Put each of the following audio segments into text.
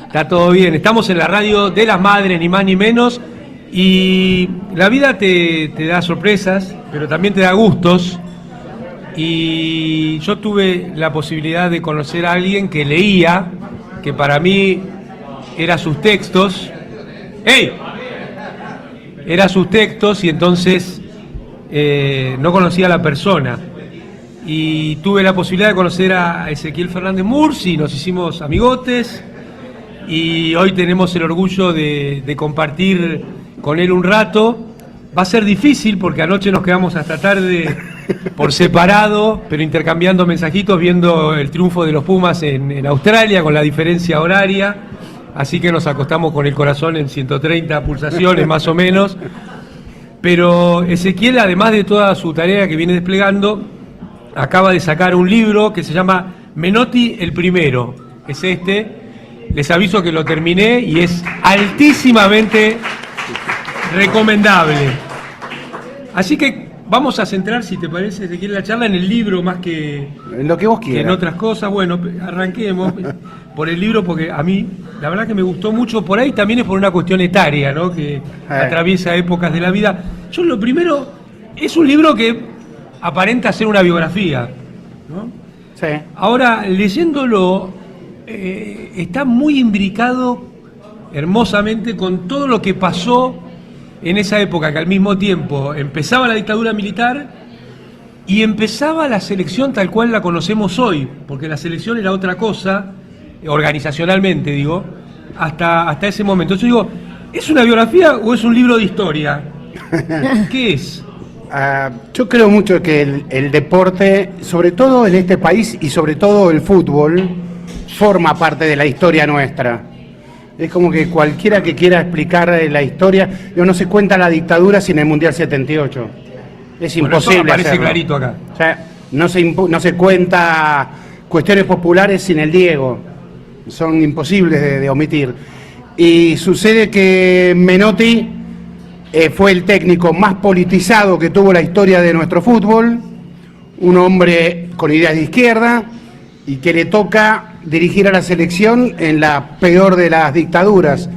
Está todo bien, estamos en la radio de las madres, ni más ni menos, y la vida te da sorpresas, pero también te da gustos, y yo tuve la posibilidad de conocer a alguien que leía, que para mí era sus textos, ¡hey! Era sus textos, y entonces no conocía a la persona, y tuve la posibilidad de conocer a Ezequiel Fernández Mursi, nos hicimos amigotes, y hoy tenemos el orgullo de compartir con él un rato. Va a ser difícil porque anoche nos quedamos hasta tarde por separado, pero intercambiando mensajitos, viendo el triunfo de los Pumas en Australia con la diferencia horaria, así que nos acostamos con el corazón en 130 pulsaciones más o menos. Pero Ezequiel, además de toda su tarea que viene desplegando, acaba de sacar un libro que se llama Menotti el Primero, es este. Les aviso que lo terminé y es altísimamente recomendable. Así que vamos a centrar, si te parece, Ezequiel, la charla en el libro más que en lo que vos quieras. Que en otras cosas. Bueno, arranquemos por el libro porque a mí, la verdad que me gustó mucho. Por ahí también es por una cuestión etaria, ¿no? Que atraviesa épocas de la vida. Yo lo primero, es un libro que aparenta ser una biografía, ¿no? Sí. Ahora, leyéndolo, está muy imbricado hermosamente con todo lo que pasó en esa época, que al mismo tiempo empezaba la dictadura militar y empezaba la selección tal cual la conocemos hoy, porque la selección era otra cosa, organizacionalmente digo, hasta ese momento. Yo digo, ¿es una biografía o es un libro de historia? ¿Qué es? Yo creo mucho que el deporte, sobre todo en este país y sobre todo el fútbol, forma parte de la historia nuestra. Es como que cualquiera que quiera explicar la historia, no se cuenta la dictadura sin el Mundial 78. Es imposible. Eso aparece hacerlo. clarito acá. O sea, no se cuenta cuestiones populares sin el Diego. Son imposibles de omitir. Y sucede que Menotti fue el técnico más politizado que tuvo la historia de nuestro fútbol, un hombre con ideas de izquierda y que le toca dirigir a la selección en la peor de las dictaduras.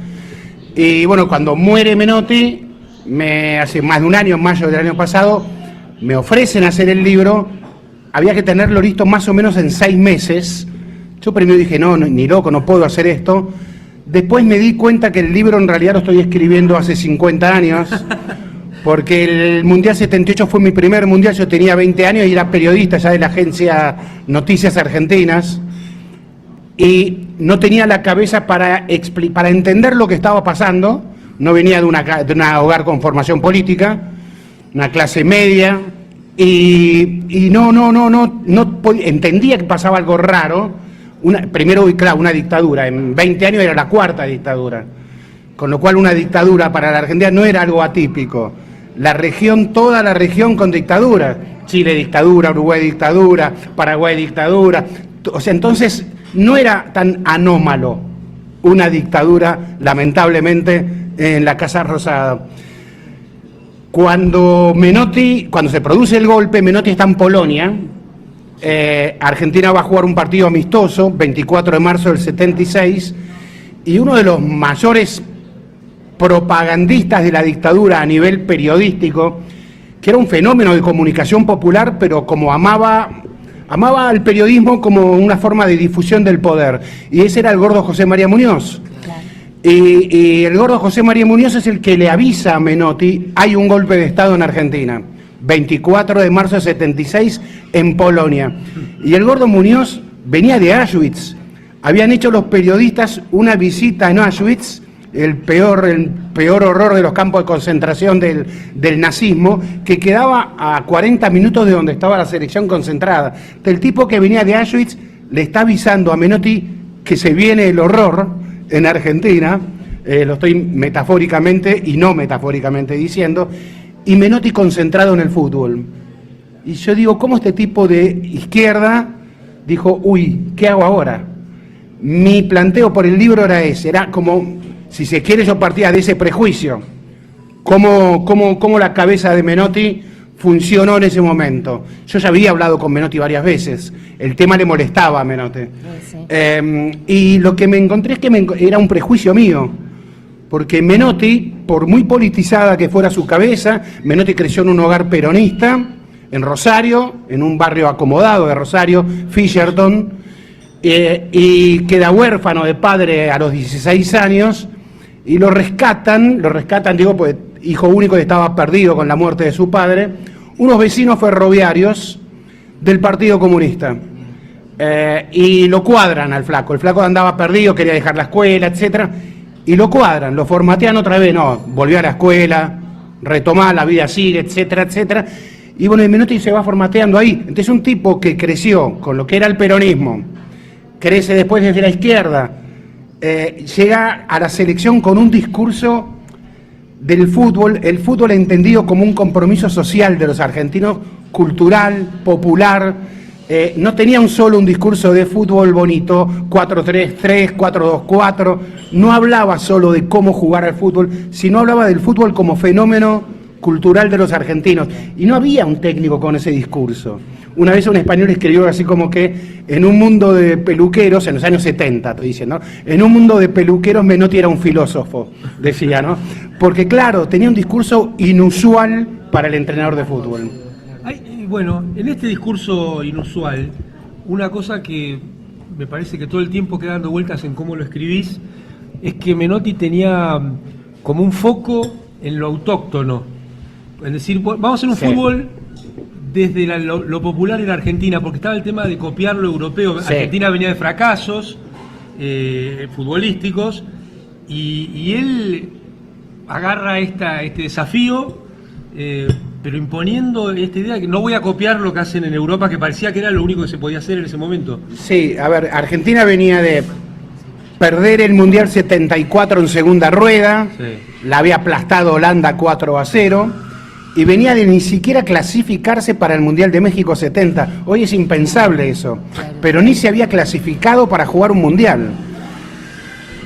Y bueno, cuando muere Menotti, hace más de un año, en mayo del año pasado, me ofrecen hacer el libro. Había que tenerlo listo más o menos en 6 meses. Yo primero dije, no, ni loco, no puedo hacer esto. Después me di cuenta que el libro en realidad lo estoy escribiendo hace 50 años, porque el Mundial 78 fue mi primer Mundial, yo tenía 20 años y era periodista ya de la agencia Noticias Argentinas, y no tenía la cabeza para entender lo que estaba pasando. No venía de un hogar con formación política, una clase media, y no entendía que pasaba algo raro. Primero, claro, una dictadura, en 20 años era la 4ª dictadura, con lo cual una dictadura para la Argentina no era algo atípico. Toda la región con dictadura, Chile dictadura, Uruguay dictadura, Paraguay dictadura, o sea, entonces no era tan anómalo una dictadura, lamentablemente, en la Casa Rosada. Cuando se produce el golpe, Menotti está en Polonia. Argentina va a jugar un partido amistoso, 24 de marzo del 76, y uno de los mayores propagandistas de la dictadura a nivel periodístico, que era un fenómeno de comunicación popular, pero como amaba al periodismo como una forma de difusión del poder, y ese era el gordo José María Muñoz. Claro. Y el gordo José María Muñoz es el que le avisa a Menotti, hay un golpe de Estado en Argentina. 24 de marzo de 76 en Polonia. Y el gordo Muñoz venía de Auschwitz. Habían hecho los periodistas una visita en Auschwitz, el peor horror de los campos de concentración del nazismo, que quedaba a 40 minutos de donde estaba la selección concentrada. El tipo que venía de Auschwitz le está avisando a Menotti que se viene el horror en Argentina, lo estoy metafóricamente y no metafóricamente diciendo, y Menotti concentrado en el fútbol. Y yo digo, ¿cómo este tipo de izquierda dijo, uy, ¿qué hago ahora? Mi planteo por el libro era ese, era como, si se quiere, yo partía de ese prejuicio. Cómo la cabeza de Menotti funcionó en ese momento. Yo ya había hablado con Menotti varias veces, el tema le molestaba a Menotti. Sí. Y lo que me encontré es que era un prejuicio mío, porque Menotti, por muy politizada que fuera su cabeza, Menotti creció en un hogar peronista, en Rosario, en un barrio acomodado de Rosario, Fisherton, y queda huérfano de padre a los 16 años, y lo rescatan, digo, pues hijo único que estaba perdido con la muerte de su padre, unos vecinos ferroviarios del Partido Comunista. Y lo cuadran al flaco. El flaco andaba perdido, quería dejar la escuela, etcétera, y lo cuadran, lo formatean otra vez, no, volvió a la escuela, retomaba la vida sigue, etcétera, etcétera. Y bueno, el Menotti se va formateando ahí. Entonces un tipo que creció con lo que era el peronismo, crece después desde la izquierda, llega a la selección con un discurso del fútbol, el fútbol entendido como un compromiso social de los argentinos, cultural, popular. No tenía un discurso de fútbol bonito, 4-3-3, 4-2-4, no hablaba solo de cómo jugar al fútbol, sino hablaba del fútbol como fenómeno cultural de los argentinos. Y no había un técnico con ese discurso. Una vez un español escribió así como que en un mundo de peluqueros, en los años 70, estoy diciendo, en un mundo de peluqueros Menotti era un filósofo, decía, ¿no? Porque claro, tenía un discurso inusual para el entrenador de fútbol. Bueno, en este discurso inusual, una cosa que me parece que todo el tiempo queda dando vueltas en cómo lo escribís, es que Menotti tenía como un foco en lo autóctono. Es decir, vamos a hacer un fútbol desde lo popular en Argentina, porque estaba el tema de copiar lo europeo. Sí. Argentina venía de fracasos futbolísticos y él agarra este desafío, pero imponiendo esta idea de que no voy a copiar lo que hacen en Europa, que parecía que era lo único que se podía hacer en ese momento. Sí, a ver, Argentina venía de perder el Mundial 74 en segunda rueda, la había aplastado Holanda 4-0, y venía de ni siquiera clasificarse para el Mundial de México 70. Hoy es impensable eso, pero ni se había clasificado para jugar un Mundial.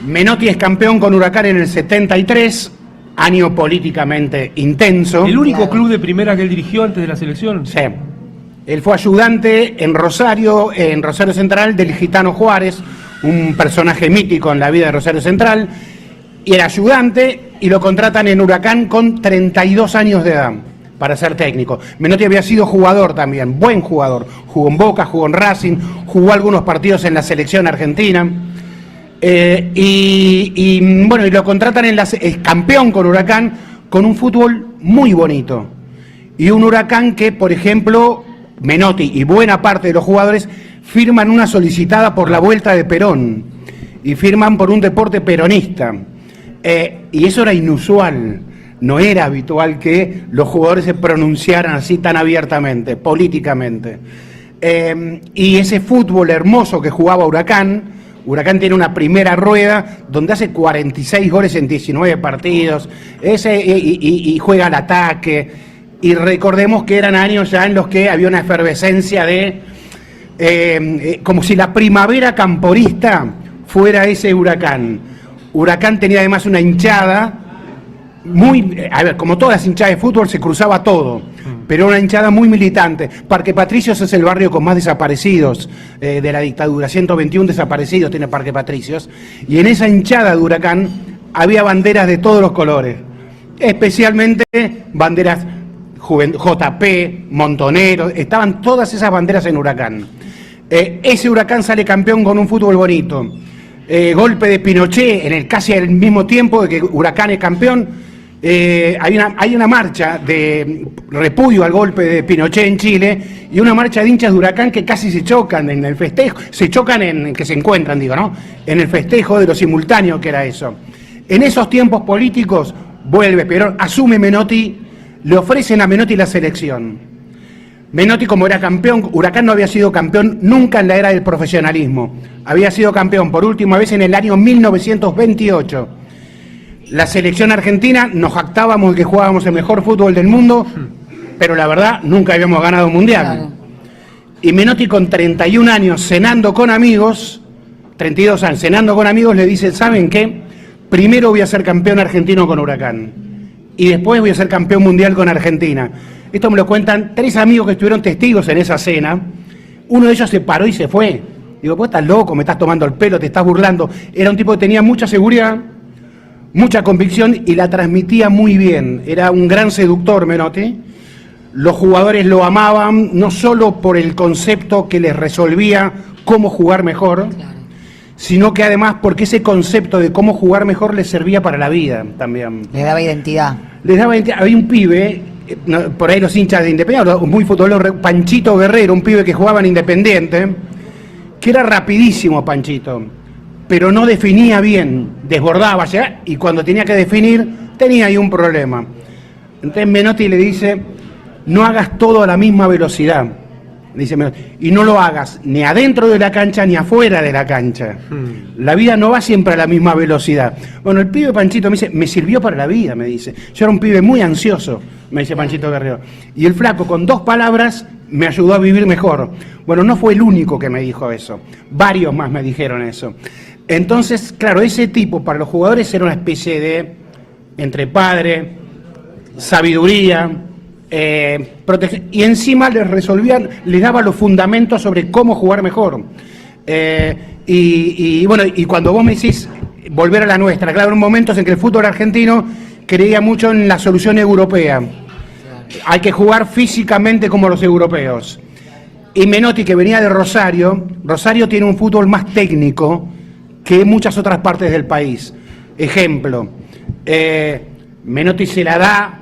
Menotti es campeón con Huracán en el 73, año políticamente intenso. ¿El único club de primera que él dirigió antes de la selección? Sí. Él fue ayudante en Rosario Central, del Gitano Juárez, un personaje mítico en la vida de Rosario Central, y era ayudante, y lo contratan en Huracán con 32 años de edad para ser técnico. Menotti había sido jugador también, buen jugador, jugó en Boca, jugó en Racing, jugó algunos partidos en la selección argentina. Bueno, y lo contratan es campeón con Huracán, con un fútbol muy bonito. Y un Huracán que, por ejemplo, Menotti y buena parte de los jugadores firman una solicitada por la vuelta de Perón y firman por un deporte peronista. Y eso era inusual, no era habitual que los jugadores se pronunciaran así tan abiertamente, políticamente. Y ese fútbol hermoso que jugaba Huracán tiene una primera rueda donde hace 46 goles en 19 partidos, y juega al ataque, y recordemos que eran años ya en los que había una efervescencia de, como si la primavera camporista fuera ese Huracán. Huracán tenía además una hinchada muy, a ver, como todas las hinchadas de fútbol se cruzaba todo, pero una hinchada muy militante. Parque Patricios es el barrio con más desaparecidos de la dictadura, 121 desaparecidos tiene Parque Patricios, y en esa hinchada de Huracán había banderas de todos los colores, especialmente banderas JP, Montoneros, estaban todas esas banderas en Huracán. Ese Huracán sale campeón con un fútbol bonito. Golpe de Pinochet, casi al mismo tiempo de que Huracán es campeón, hay una marcha de repudio al golpe de Pinochet en Chile y una marcha de hinchas de Huracán que casi se chocan en el festejo, que se encuentran, digo, ¿no? En el festejo de lo simultáneo que era eso. En esos tiempos políticos vuelve Perón, asume Menotti, le ofrecen a Menotti la selección. Menotti, como era campeón, Huracán no había sido campeón nunca en la era del profesionalismo. Había sido campeón por última vez en el año 1928. La selección argentina, nos jactábamos de que jugábamos el mejor fútbol del mundo, pero la verdad, nunca habíamos ganado un mundial. Claro. Y Menotti, con 31 años, cenando con amigos, 32 años, cenando con amigos, le dice, ¿saben qué? Primero voy a ser campeón argentino con Huracán, y después voy a ser campeón mundial con Argentina. Esto me lo cuentan 3 amigos que estuvieron testigos en esa cena. Uno de ellos se paró y se fue. Digo, vos estás loco, me estás tomando el pelo, te estás burlando. Era un tipo que tenía mucha seguridad, mucha convicción y la transmitía muy bien. Era un gran seductor, Menotti. Los jugadores lo amaban, no solo por el concepto que les resolvía cómo jugar mejor, sino que además porque ese concepto de cómo jugar mejor les servía para la vida también. Les daba identidad. Les daba identidad. Había un pibe, por ahí los hinchas de Independiente, muy futbolero, Panchito Guerrero, un pibe que jugaba en Independiente, que era rapidísimo Panchito, pero no definía bien, desbordaba ya, y cuando tenía que definir, tenía ahí un problema. Entonces Menotti le dice, no hagas todo a la misma velocidad, dice Menotti, y no lo hagas ni adentro de la cancha ni afuera de la cancha. La vida no va siempre a la misma velocidad. Bueno, el pibe Panchito me dice, me sirvió para la vida, me dice. Yo era un pibe muy ansioso, me dice Panchito Guerrero. Y el flaco, con 2 palabras, me ayudó a vivir mejor. Bueno, no fue el único que me dijo eso. Varios más me dijeron eso. Entonces, claro, ese tipo para los jugadores era una especie de, entre padre, sabiduría, y encima les resolvían, les daba los fundamentos sobre cómo jugar mejor. Bueno, y cuando vos me decís volver a la nuestra, claro, en momentos en que el fútbol argentino creía mucho en la solución europea. Hay que jugar físicamente como los europeos. Y Menotti, que venía de Rosario, Rosario tiene un fútbol más técnico que muchas otras partes del país. Ejemplo, Menotti se la da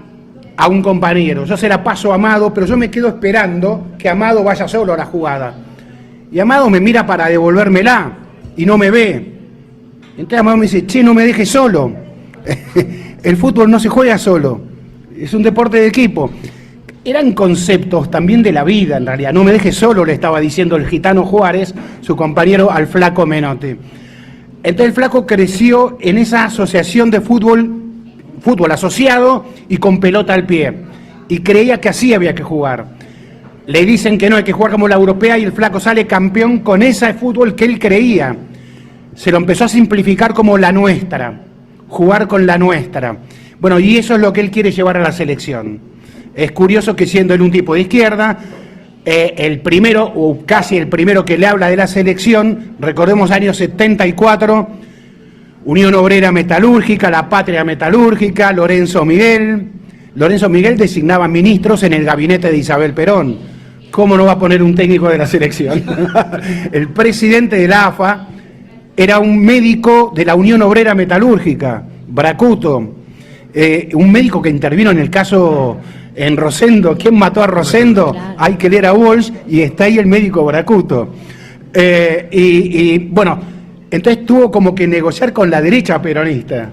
a un compañero, yo se la paso a Amado, pero yo me quedo esperando que Amado vaya solo a la jugada. Y Amado me mira para devolvérmela y no me ve. Entonces Amado me dice, che, no me dejes solo. El fútbol no se juega solo, es un deporte de equipo. Eran conceptos también de la vida, en realidad. No me dejes solo, le estaba diciendo el gitano Juárez, su compañero, al flaco Menotti. Entonces el flaco creció en esa asociación de fútbol asociado y con pelota al pie. Y creía que así había que jugar. Le dicen que no, hay que jugar como la europea y el flaco sale campeón con ese fútbol que él creía. Se lo empezó a simplificar como la nuestra, jugar con la nuestra. Bueno, y eso es lo que él quiere llevar a la selección. Es curioso que siendo él un tipo de izquierda, el primero, o casi el primero que le habla de la selección, recordemos años 74, Unión Obrera Metalúrgica, La Patria Metalúrgica, Lorenzo Miguel. Lorenzo Miguel designaba ministros en el gabinete de Isabel Perón. ¿Cómo no va a poner un técnico de la selección? El presidente de la AFA era un médico de la Unión Obrera Metalúrgica, Bracuto, un médico que intervino en el caso en Rosendo. ¿Quién mató a Rosendo? Claro. Hay que leer a Walsh y está ahí el médico Bracuto. Bueno, entonces tuvo como que negociar con la derecha peronista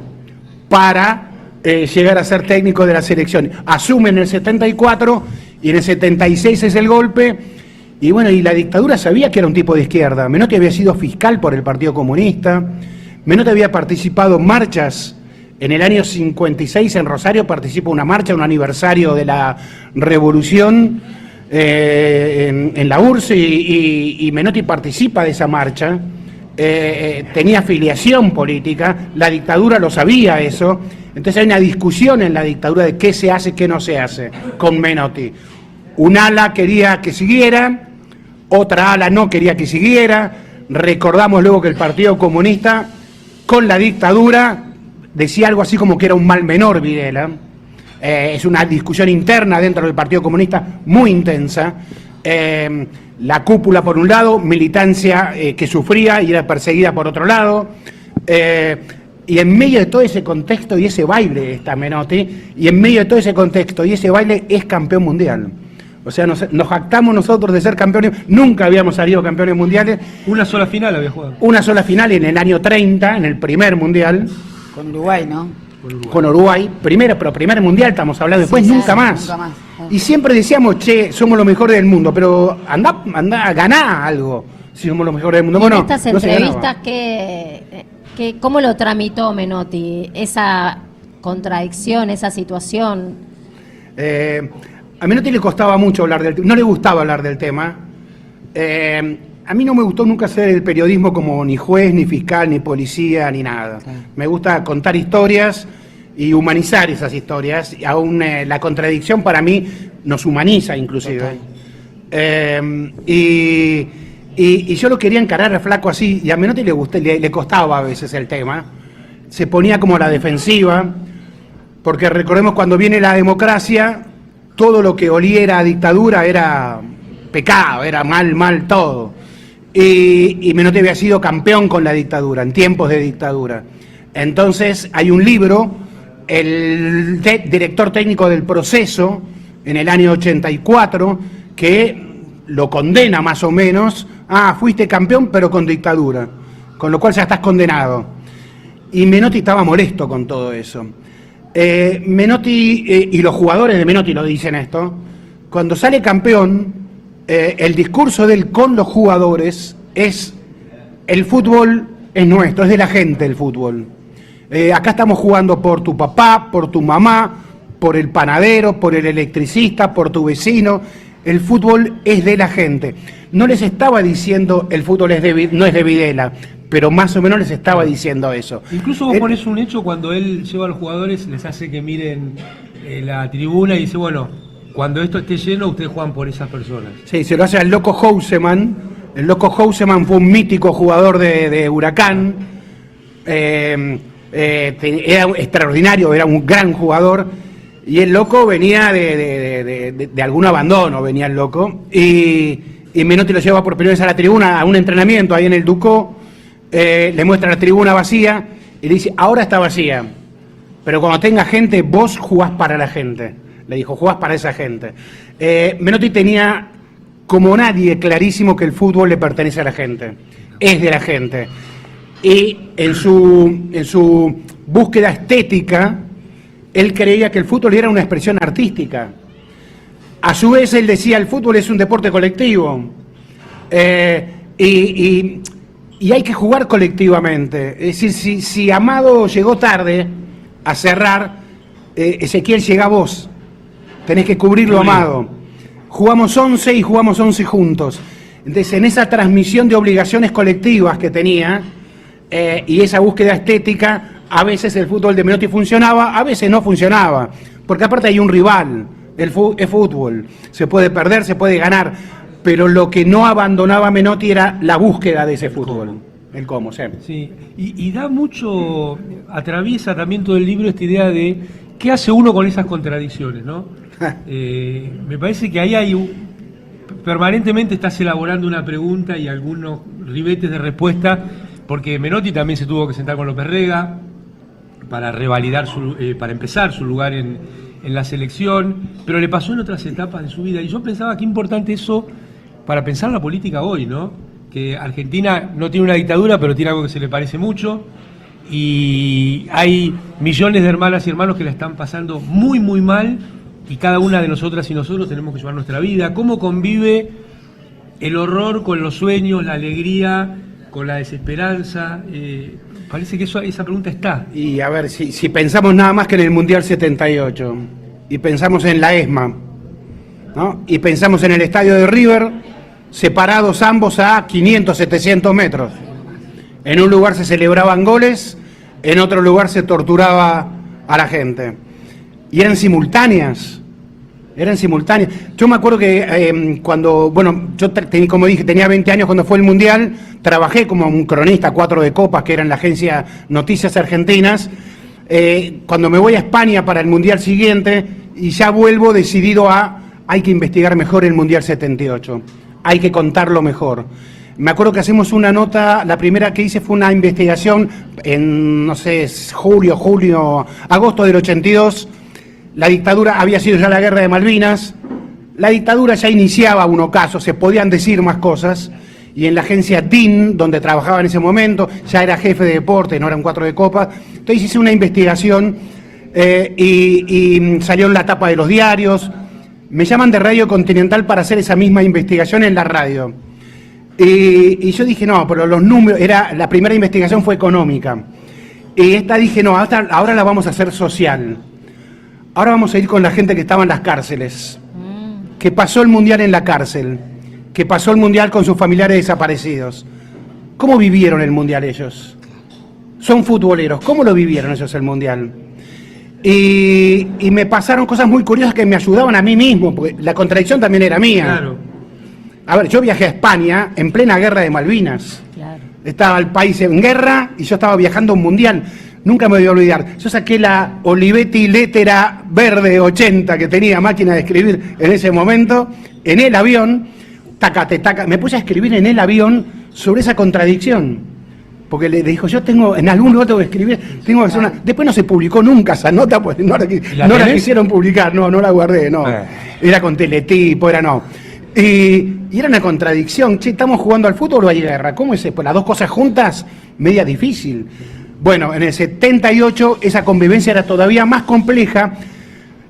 para llegar a ser técnico de la selección. Asume en el 74 y en el 76 es el golpe. Y bueno, y la dictadura sabía que era un tipo de izquierda. Menotti había sido fiscal por el Partido Comunista. Menotti había participado en marchas. En el año 56 en Rosario participa una marcha, un aniversario de la Revolución en la URSS y Menotti participa de esa marcha. Tenía afiliación política, la dictadura lo sabía eso, entonces hay una discusión en la dictadura de qué se hace, qué no se hace con Menotti. Un ala quería que siguiera, otra ala no quería que siguiera. Recordamos luego que el Partido Comunista con la dictadura decía algo así como que era un mal menor Videla. Es una discusión interna dentro del Partido Comunista muy intensa. La cúpula por un lado, militancia que sufría y era perseguida por otro lado, y en medio de todo ese contexto y ese baile está Menotti, y en medio de todo ese contexto y ese baile es campeón mundial. O sea, nos jactamos nosotros de ser campeones, nunca habíamos salido campeones mundiales. Una sola final había jugado. Una sola final en el año 30, en el primer mundial. Con Uruguay, ¿no? Con Uruguay, pero primer mundial estamos hablando, después sí, nunca más. Nunca más. Y siempre decíamos, che, somos los mejores del mundo, pero andá a ganar algo, si somos los mejores del mundo. Y bueno, en estas entrevistas, ¿cómo lo tramitó Menotti? Esa contradicción, esa situación. A Menotti le costaba mucho hablar del tema, no le gustaba hablar del tema. A mí no me gustó nunca hacer el periodismo como ni juez, ni fiscal, ni policía, ni nada. Sí. Me gusta contar historias y humanizar esas historias. Y aún la contradicción para mí nos humaniza inclusive. Y yo lo quería encarar al flaco así, y a Menotti le costaba a veces el tema. Se ponía como a la defensiva, porque recordemos cuando viene la democracia, todo lo que oliera a dictadura era pecado, era mal todo. Y Menotti había sido campeón con la dictadura, en tiempos de dictadura. Entonces hay un libro, el director técnico del Proceso, en el año 84, que lo condena más o menos, fuiste campeón pero con dictadura, con lo cual ya estás condenado. Y Menotti estaba molesto con todo eso. Menotti, y los jugadores de Menotti lo dicen esto, cuando sale campeón, el discurso de él con los jugadores es: el fútbol es nuestro, es de la gente el fútbol. Acá estamos jugando por tu papá, por tu mamá, por el panadero, por el electricista, por tu vecino. El fútbol es de la gente. No les estaba diciendo el fútbol no es de Videla, pero más o menos les estaba diciendo eso. Incluso vos pones un hecho cuando él lleva a los jugadores, les hace que miren la tribuna y dice, bueno, cuando esto esté lleno, ustedes juegan por esas personas. Sí, se lo hace al Loco Houseman. El Loco Houseman fue un mítico jugador de Huracán. Era extraordinario, era un gran jugador. Y el Loco venía de algún abandono, venía el Loco. Y Menotti lo lleva por primera vez a la tribuna, a un entrenamiento ahí en el Ducó. Le muestra la tribuna vacía y le dice, ahora está vacía, pero cuando tenga gente, vos jugás para la gente. Le dijo, jugás para esa gente. Menotti tenía, como nadie, clarísimo que el fútbol le pertenece a la gente, es de la gente. Y en su búsqueda estética, él creía que el fútbol era una expresión artística. A su vez, él decía, el fútbol es un deporte colectivo. Y hay que jugar colectivamente. Es decir, si Amado llegó tarde a cerrar, Ezequiel llega a vos. Tenés que cubrirlo, Amado. Jugamos 11 y jugamos 11 juntos. Entonces, en esa transmisión de obligaciones colectivas que tenía, y esa búsqueda estética, a veces el fútbol de Menotti funcionaba, a veces no funcionaba. Porque aparte hay un rival, es fútbol. Se puede perder, se puede ganar. Pero lo que no abandonaba Menotti era la búsqueda de ese fútbol. El cómo, sí. Sí. Y da mucho, atraviesa también todo el libro esta idea de qué hace uno con esas contradicciones, ¿no? Me parece que ahí permanentemente estás elaborando una pregunta y algunos ribetes de respuesta, porque Menotti también se tuvo que sentar con López Rega para revalidar, para empezar su lugar en la selección, pero le pasó en otras etapas de su vida. Y yo pensaba qué importante eso para pensar la política hoy, ¿no? Que Argentina no tiene una dictadura, pero tiene algo que se le parece mucho, y hay millones de hermanas y hermanos que la están pasando muy, muy mal, y cada una de nosotras y nosotros tenemos que llevar nuestra vida. ¿Cómo convive el horror con los sueños, la alegría, con la desesperanza? Parece que esa pregunta está. Y a ver, si pensamos nada más que en el Mundial 78, y pensamos en la ESMA, ¿no? Y pensamos en el estadio de River, separados ambos a 500, 700 metros. En un lugar se celebraban goles, en otro lugar se torturaba a la gente. Y eran simultáneas. Yo me acuerdo que cuando, como dije, tenía 20 años cuando fue el Mundial, trabajé como un cronista 4 de Copas, que era en la agencia Noticias Argentinas. Cuando me voy a España para el Mundial siguiente, y ya vuelvo decidido hay que investigar mejor el Mundial 78, hay que contarlo mejor. Me acuerdo que hacemos una nota, la primera que hice fue una investigación en, no sé, agosto del 82, la dictadura, había sido ya la guerra de Malvinas, la dictadura ya iniciaba un ocaso, se podían decir más cosas, y en la agencia DIN, donde trabajaba en ese momento, ya era jefe de deporte, no eran 4 de Copas, entonces hice una investigación y salió en la tapa de los diarios. Me llaman de Radio Continental para hacer esa misma investigación en la radio. Y yo dije, no, pero los números, la primera investigación fue económica. Y esta dije, no, ahora la vamos a hacer social. Ahora vamos a ir con la gente que estaba en las cárceles, que pasó el Mundial en la cárcel, que pasó el Mundial con sus familiares desaparecidos. ¿Cómo vivieron el Mundial ellos? Son futboleros, ¿cómo lo vivieron ellos el Mundial? Y me pasaron cosas muy curiosas que me ayudaban a mí mismo, porque la contradicción también era mía. Claro. A ver, yo viajé a España en plena guerra de Malvinas. Claro. Estaba el país en guerra y yo estaba viajando a un mundial. Nunca me voy a olvidar. Yo saqué la Olivetti Lettera verde 80 que tenía máquina de escribir en ese momento, en el avión, me puse a escribir en el avión sobre esa contradicción. Porque le dijo, yo tengo, en algún lugar tengo que escribir, tengo que hacer una... Después no se publicó nunca esa nota, pues no la quisieron publicar, no la guardé, no. Era con teletipo, era no. Y era una contradicción, che, ¿estamos jugando al fútbol o hay guerra? ¿Cómo es? Pues las dos cosas juntas, media difícil. Bueno, en el 78 esa convivencia era todavía más compleja.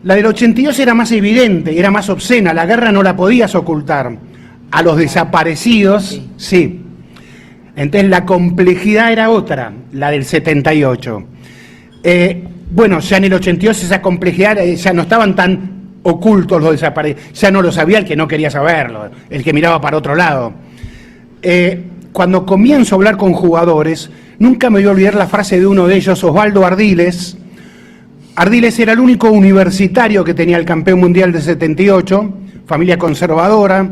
La del 82 era más evidente, era más obscena, la guerra no la podías ocultar. A los desaparecidos, sí. Entonces la complejidad era otra, la del 78. Bueno, ya en el 82 esa complejidad ya no estaban tan ocultos los desaparecidos, ya no lo sabía el que no quería saberlo, el que miraba para otro lado. Cuando comienzo a hablar con jugadores, nunca me voy a olvidar la frase de uno de ellos, Osvaldo Ardiles. Ardiles era el único universitario que tenía el campeón mundial de 78, familia conservadora,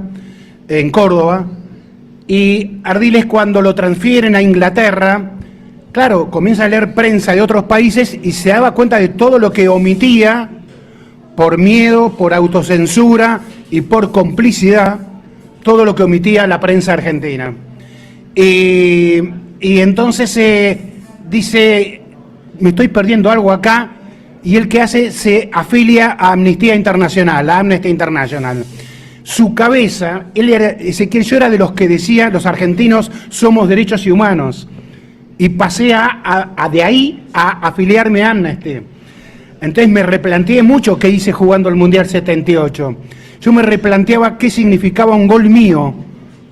en Córdoba, y Ardiles cuando lo transfieren a Inglaterra, claro, comienza a leer prensa de otros países y se daba cuenta de todo lo que omitía por miedo, por autocensura y por complicidad, todo lo que omitía la prensa argentina. Y entonces dice, me estoy perdiendo algo acá, y él que hace, se afilia a Amnistía Internacional, a Amnesty International. Su cabeza, Ezequiel, yo era de los que decía, los argentinos somos derechos y humanos, y pasé de ahí a afiliarme a Amnesty. Entonces me replanteé mucho qué hice jugando el Mundial 78. Yo me replanteaba qué significaba un gol mío,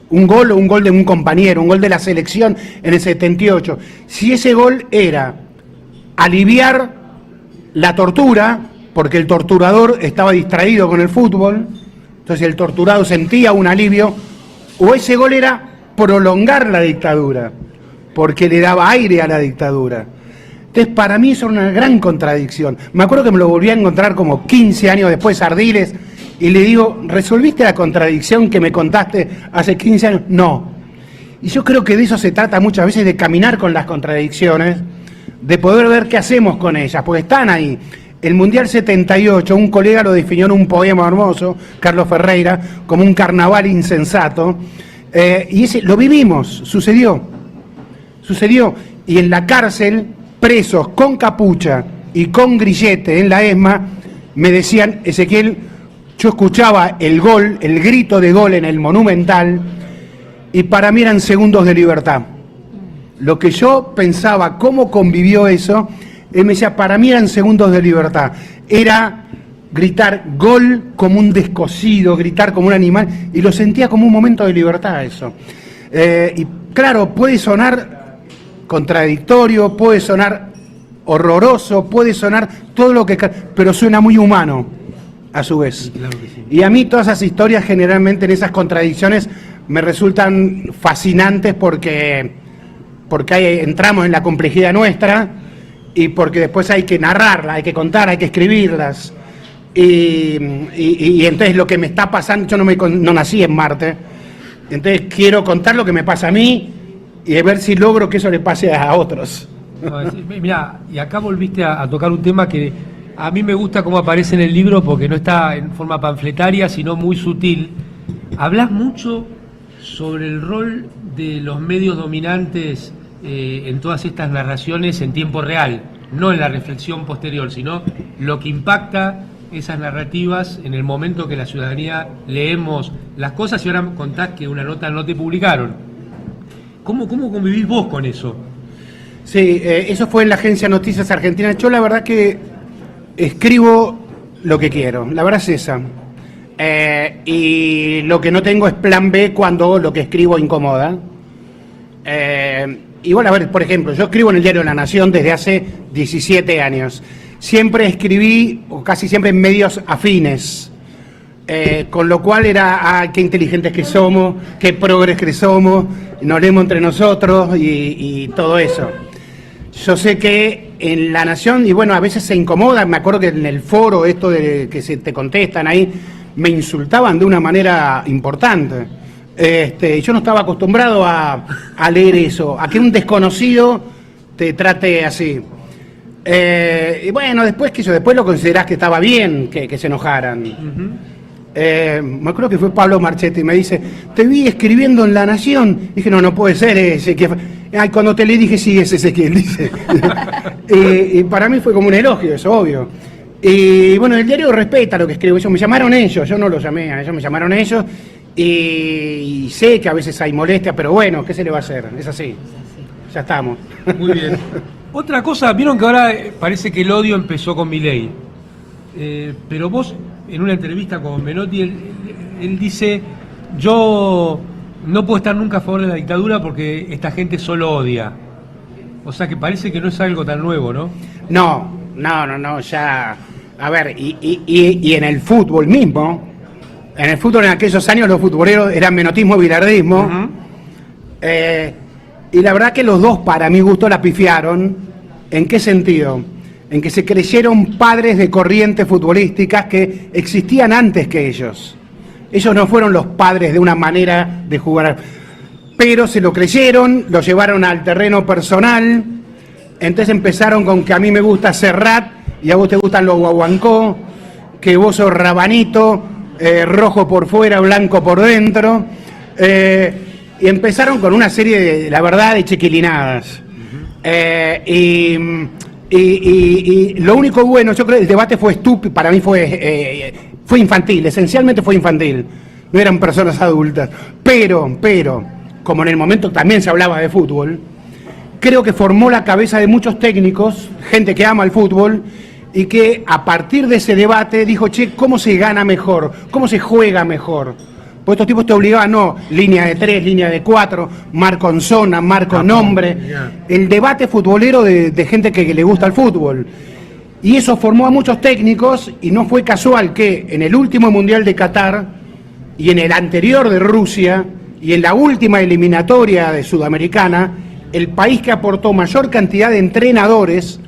un gol o un gol de un compañero, un gol de la selección en el 78. Si ese gol era aliviar la tortura, porque el torturador estaba distraído con el fútbol, entonces el torturado sentía un alivio, o ese gol era prolongar la dictadura, porque le daba aire a la dictadura. Entonces para mí eso era una gran contradicción. Me acuerdo que me lo volví a encontrar como 15 años después, Ardiles, y le digo, ¿resolviste la contradicción que me contaste hace 15 años? No. Y yo creo que de eso se trata muchas veces, de caminar con las contradicciones, de poder ver qué hacemos con ellas, porque están ahí. El Mundial 78, un colega lo definió en un poema hermoso, Carlos Ferreira, como un carnaval insensato, y ese lo vivimos, sucedió. Y en la cárcel, presos con capucha y con grillete en la ESMA, me decían, Ezequiel, yo escuchaba el gol, el grito de gol en el Monumental, y para mí eran segundos de libertad. Lo que yo pensaba, cómo convivió eso, él me decía, para mí eran segundos de libertad. Era gritar gol como un descosido, gritar como un animal, y lo sentía como un momento de libertad eso. Y claro, puede sonar contradictorio, puede sonar horroroso, puede sonar todo lo que... pero suena muy humano, a su vez. Claro que sí. Y a mí todas esas historias, generalmente en esas contradicciones, me resultan fascinantes porque entramos en la complejidad nuestra y porque después hay que narrarla, hay que contar, hay que escribirlas. Y entonces lo que me está pasando, yo no nací en Marte, entonces quiero contar lo que me pasa a mí y ver si logro que eso le pase a otros. No, mirá, y acá volviste a tocar un tema que a mí me gusta cómo aparece en el libro porque no está en forma panfletaria, sino muy sutil. Hablas mucho sobre el rol de los medios dominantes en todas estas narraciones en tiempo real, no en la reflexión posterior, sino lo que impacta esas narrativas en el momento que la ciudadanía leemos las cosas, y ahora contás que una nota no te publicaron. ¿Cómo convivís vos con eso? Sí, eso fue en la Agencia Noticias Argentina. Yo la verdad que escribo lo que quiero, la verdad es esa. Y lo que no tengo es plan B cuando lo que escribo incomoda. Y bueno, a ver, por ejemplo, yo escribo en el diario La Nación desde hace 17 años. Siempre escribí, o casi siempre, en medios afines. Con lo cual era, qué inteligentes que somos, qué progres que somos, nos leemos entre nosotros y todo eso. Yo sé que en La Nación, y bueno, a veces se incomoda, me acuerdo que en el foro, esto de que se te contestan ahí, me insultaban de una manera importante. Yo no estaba acostumbrado a leer eso, a que un desconocido te trate así. Y bueno, después lo considerás que estaba bien que se enojaran. Me acuerdo que fue Pablo Marchetti, me dice, te vi escribiendo en La Nación. Dije, no puede ser ese. Ay, cuando te leí dije, sí, es Ezequiel, dice. Y para mí fue como un elogio, eso, obvio. Y bueno, el diario respeta lo que escribo. Me llamaron ellos, yo no lo llamé a ellos, me llamaron ellos. Y sé que a veces hay molestia, pero bueno, ¿qué se le va a hacer? Es así. Ya estamos. Muy bien. Otra cosa, vieron que ahora parece que el odio empezó con Milei. Pero vos, en una entrevista con Menotti, él dice, yo no puedo estar nunca a favor de la dictadura porque esta gente solo odia. O sea que parece que no es algo tan nuevo, ¿no? No, ya... A ver, y en el fútbol mismo, en el fútbol en aquellos años los futboleros eran menotismo, bilardismo, y la verdad que los dos, para mi gusto, la pifiaron. ¿En qué sentido? En que se creyeron padres de corrientes futbolísticas que existían antes que ellos. Ellos no fueron los padres de una manera de jugar, pero se lo creyeron, lo llevaron al terreno personal. Entonces empezaron con que a mí me gusta Serrat y a vos te gustan los Guaguancó, que vos sos Rabanito, rojo por fuera, blanco por dentro. Y empezaron con una serie de, la verdad, de chiquilinadas. Y lo único bueno, yo creo que el debate fue estúpido, para mí fue infantil, esencialmente fue infantil, no eran personas adultas, pero, como en el momento también se hablaba de fútbol, creo que formó la cabeza de muchos técnicos, gente que ama el fútbol, y que a partir de ese debate dijo, che, ¿cómo se gana mejor? ¿Cómo se juega mejor? Pues estos tipos te obligaban, línea de 3, línea de 4, marco en zona, marco en nombre. El debate futbolero de gente que le gusta el fútbol. Y eso formó a muchos técnicos, y no fue casual que en el último Mundial de Qatar, y en el anterior de Rusia, y en la última eliminatoria de Sudamericana, el país que aportó mayor cantidad de entrenadores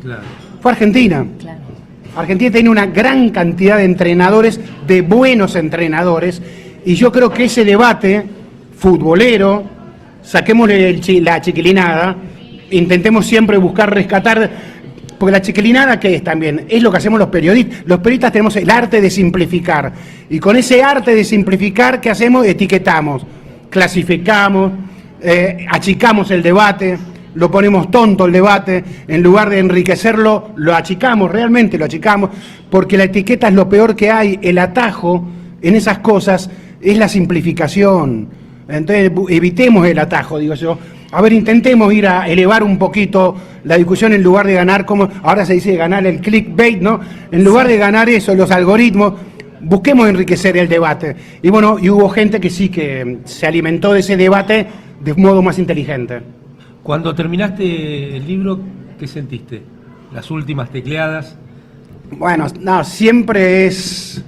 fue Argentina. Claro. Argentina tiene una gran cantidad de entrenadores, de buenos entrenadores, y yo creo que ese debate futbolero, saquémosle la chiquilinada, intentemos siempre buscar rescatar, porque la chiquilinada, ¿qué es también? Es lo que hacemos los periodistas. Los periodistas tenemos el arte de simplificar, y con ese arte de simplificar, ¿qué hacemos? Etiquetamos, clasificamos, achicamos el debate, lo ponemos tonto el debate, en lugar de enriquecerlo, lo achicamos, realmente lo achicamos, porque la etiqueta es lo peor que hay, el atajo en esas cosas es la simplificación. Entonces evitemos el atajo, digo yo. A ver, intentemos ir a elevar un poquito la discusión en lugar de ganar, como ahora se dice, ganar el clickbait, ¿no? En lugar de ganar eso, los algoritmos, busquemos enriquecer el debate. Y bueno, y hubo gente que sí, que se alimentó de ese debate de un modo más inteligente. Cuando terminaste el libro, ¿qué sentiste? Las últimas tecleadas. Bueno, no, siempre es...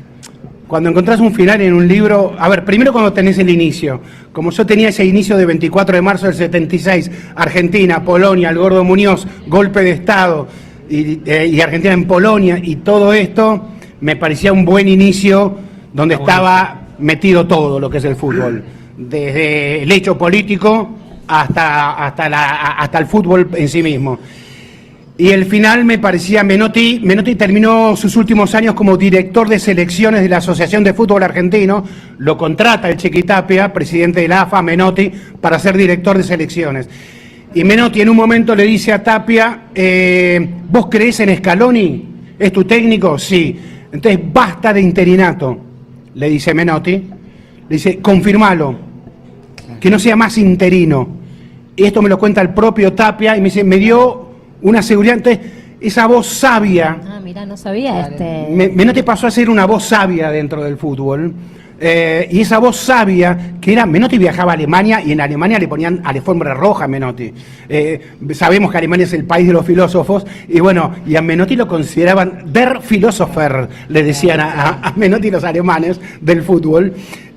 Cuando encontrás un final en un libro, a ver, primero cuando tenés el inicio, como yo tenía ese inicio de 24 de marzo del 76, Argentina, Polonia, el Gordo Muñoz, golpe de Estado, y Argentina en Polonia, y todo esto, me parecía un buen inicio donde estaba metido todo lo que es el fútbol, desde el hecho político hasta el fútbol en sí mismo. Y el final me parecía Menotti terminó sus últimos años como director de selecciones de la Asociación de Fútbol Argentino, lo contrata el Chiquitapia, presidente de la AFA, Menotti, para ser director de selecciones. Y Menotti en un momento le dice a Tapia, ¿vos creés en Scaloni? ¿Es tu técnico? Sí. Entonces basta de interinato, le dice Menotti, le dice, confirmalo, que no sea más interino. Y esto me lo cuenta el propio Tapia, y me dice, me dio una seguridad. Entonces, esa voz sabia. Ah, mira, no sabía Menotti pasó a ser una voz sabia dentro del fútbol. Y esa voz sabia, que era, Menotti viajaba a Alemania, y en Alemania le ponían alfombra roja a Menotti. Sabemos que Alemania es el país de los filósofos, y bueno, y a Menotti lo consideraban der Philosopher, le decían a Menotti los alemanes del fútbol.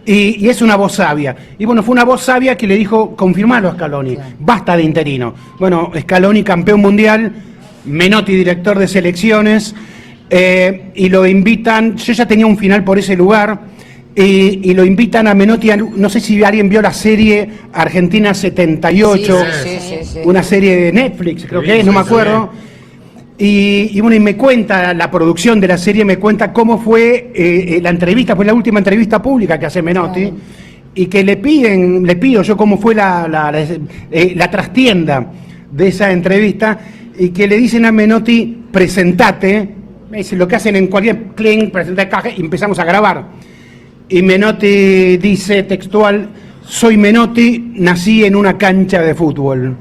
Y es una voz sabia. Y bueno, fue una voz sabia que le dijo, confirmalo a Scaloni, basta de interino. Bueno, Scaloni campeón mundial, Menotti, director de selecciones, y lo invitan, yo ya tenía un final por ese lugar, y lo invitan a Menotti, no sé si alguien vio la serie Argentina 78, Sí. una serie de Netflix, creo que es, no me acuerdo. Y bueno, y me cuenta la producción de la serie, me cuenta cómo fue la entrevista, fue la última entrevista pública que hace Menotti, y que le pido yo cómo fue la trastienda de esa entrevista, y que le dicen a Menotti, presentate, es lo que hacen en cualquier clink, presentate caja, y empezamos a grabar. Y Menotti dice textual, soy Menotti, nací en una cancha de fútbol.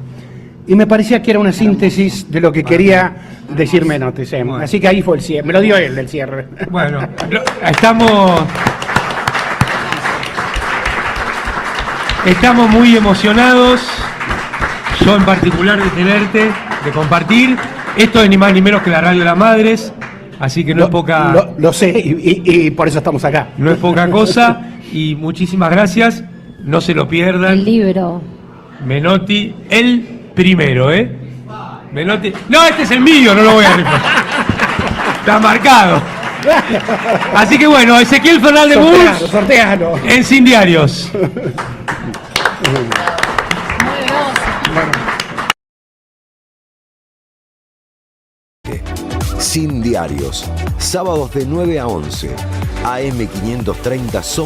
Y me parecía que era una síntesis de lo que quería decir Menotti. Sí. Bueno. Así que ahí fue el cierre, me lo dio él del cierre. Bueno, estamos muy emocionados, yo en particular de tenerte, de compartir. Esto es ni más ni menos que la Radio de las Madres, así que no es poca... Lo sé y por eso estamos acá. No es poca cosa, y muchísimas gracias, no se lo pierdan. El libro. Menotti, el primero, Menotti... No, este es el mío, no lo voy a rifar. Está marcado. Así que bueno, Ezequiel Fernández Burs Sortealo. en Sin Diarios. Sin Diarios, sábados de 9 a 11, AM 530